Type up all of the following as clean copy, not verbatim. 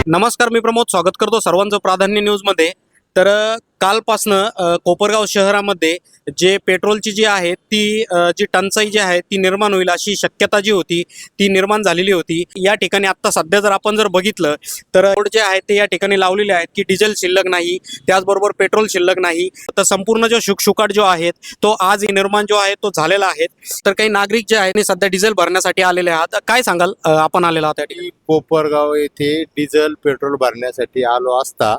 नमस्कार, मी प्रमोद स्वागत करतो सर्वांचं प्राधान्य न्यूजमध्ये। तर कालपासनं कोपरगाव शहरामध्ये जे पेट्रोलची जी आहे ती जी टंचाई जी आहे ती निर्माण होईल अशी शक्यता जी होती ती निर्माण झालेली होती। या ठिकाणी आता सध्या जर आपण जर बघितलं तर रोड जे आहे ते या ठिकाणी लावलेले आहेत की डिझेल शिल्लक नाही, त्याचबरोबर पेट्रोल शिल्लक नाही। तर संपूर्ण जो शुकशुकाट जो आहे तो आज निर्माण जो आहे तो झालेला आहे। तर काही नागरिक जे आहेत सध्या डिझेल भरण्यासाठी आलेले आहात, काय सांगाल आपण आलेला आहात त्या ठिकाणी? कोपरगाव येथे डिझेल पेट्रोल भरण्यासाठी आलो असता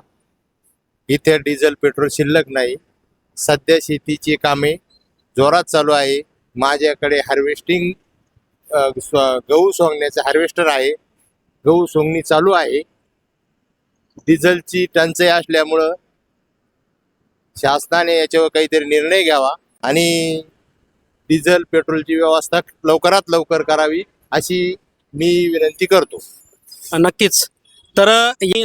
इथे डिझेल पेट्रोल शिल्लक नाही। सध्या शेतीची कामे जोरात चालू आहे। माझ्याकडे हार्वेस्टिंग गहू सोंगण्याचे हार्वेस्टर आहे, गहू सोंगणी चालू आहे। डिझेलची टंचाई असल्यामुळं शासनाने याच्यावर काहीतरी निर्णय घ्यावा आणि डिझेल पेट्रोलची व्यवस्था लवकरात लवकर करावी अशी मी विनंती करतो। नक्कीच। तर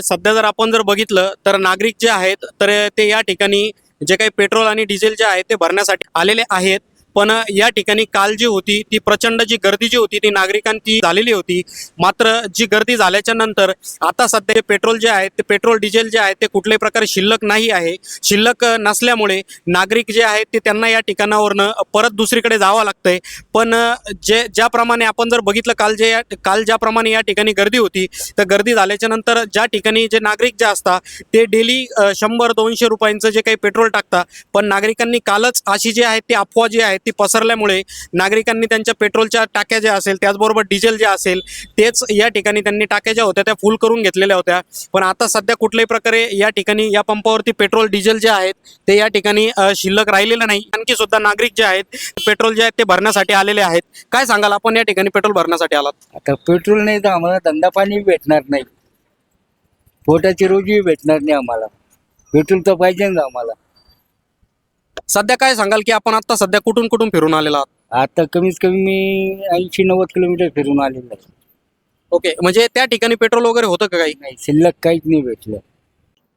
सध्या जर आपण जर बघितलं तर नागरिक जे आहेत तर ते या ठिकाणी जे काही पेट्रोल आणि डिझेल जे आहे ते भरण्यासाठी आलेले आहेत। पण या ठिकाणी काल जी होती ती प्रचंड जी गर्दी जी होती ती नागरिकांची झालेली होती। मात्र जी गर्दी झाल्याच्या नंतर आता सध्या पेट्रोल जे आहे ते पेट्रोल डिझेल जे आहे ते कुठल्याही प्रकारे शिल्लक नाही आहे। शिल्लक नसल्यामुळे नागरिक जे आहेत ते त्यांना या ठिकाणावरनं परत दुसरीकडे जावं लागतंय। पण ज्याप्रमाणे आपण जर बघितलं काल ज्याप्रमाणे या ठिकाणी गर्दी होती तर गर्दी झाल्याच्या नंतर ज्या ठिकाणी जे नागरिक जे असतात ते डेली 100-200 रुपयांचं जे काही पेट्रोल टाकतात, पण नागरिकांनी कालच अशी जी आहे ती अफवा जी आहे ती पसरल्यामुळे नागरिकांनी त्यांच्या पेट्रोलच्या टाक्या ज्या असेल त्याचबरोबर डिझेल जे असेल तेच या ठिकाणी त्यांनी टाक्या ज्या होत्या त्या फुल करून घेतलेल्या होत्या। पण आता सध्या कुठल्याही प्रकारे या ठिकाणी या पंपावरती पेट्रोल डिझेल जे आहेत ते या ठिकाणी शिल्लक राहिलेलं नाही। आणखी सुद्धा नागरिक जे आहेत पेट्रोल जे आहेत ते भरण्यासाठी आलेले आहेत। काय सांगाल, आपण या ठिकाणी पेट्रोल भरण्यासाठी आलात? आता पेट्रोल नाही तर आम्हाला धंदा पाणी भेटणार नाही, पोटाची रोजी भेटणार नाही आम्हाला। पेट्रोल तर पाहिजे ना आम्हाला। सध्या काय सांगाल की आपण आता सध्या कुठून कुठून फिरून आलेला आहात? आता कमीत कमी मी 80-90 किलोमीटर फिरून आलेलो आहे। ओके, म्हणजे त्या ठिकाणी पेट्रोल वगैरे होतं का काही? नाही, शिल्लक काहीच नाही भेटलं।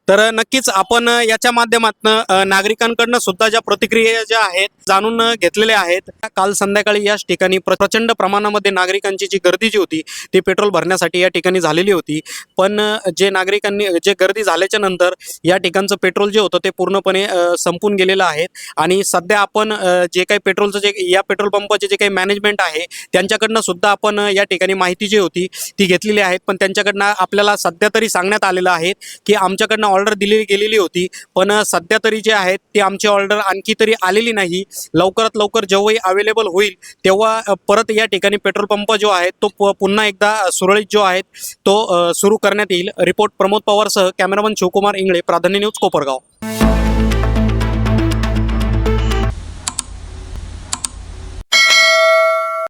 तर नक्कीच आपण याच्या माध्यमातून नागरिकांकडनं सुद्धा ज्या प्रतिक्रिया ज्या आहेत जाणून घेतलेल्या आहेत। काल संध्याकाळी याच ठिकाणी प्रचंड प्रमाणामध्ये नागरिकांची जी गर्दी जी होती ती पेट्रोल भरण्यासाठी या ठिकाणी झालेली होती। पण जे नागरिकांनी जे गर्दी झाल्याच्या नंतर या ठिकाणचं पेट्रोल जे होतं ते पूर्णपणे संपून गेलेलं आहे। आणि सध्या आपण जे काही पेट्रोलचं जे या पेट्रोल पंपाचे जे काही मॅनेजमेंट आहे त्यांच्याकडनं सुद्धा आपण या ठिकाणी माहिती जी होती ती घेतलेली आहे। पण त्यांच्याकडनं आपल्याला सध्या तरी सांगण्यात आलेलं आहे की आमच्याकडनं ऑर्डर दिली गेलेली होती, पण सध्या तरी जे आहेत ती आमची ऑर्डर आणखी तरी आलेली नाही। लवकरात लवकर जेव्हाही अवेलेबल होईल तेव्हा परत या ठिकाणी पेट्रोल पंप जो आहे तो पुन्हा एकदा सुरळीत जो आहे तो सुरू करण्यात येईल। रिपोर्ट प्रमोद पवारसह कॅमेरामन शिवकुमार इंगळे, प्राधान्य न्यूज, कोपरगाव।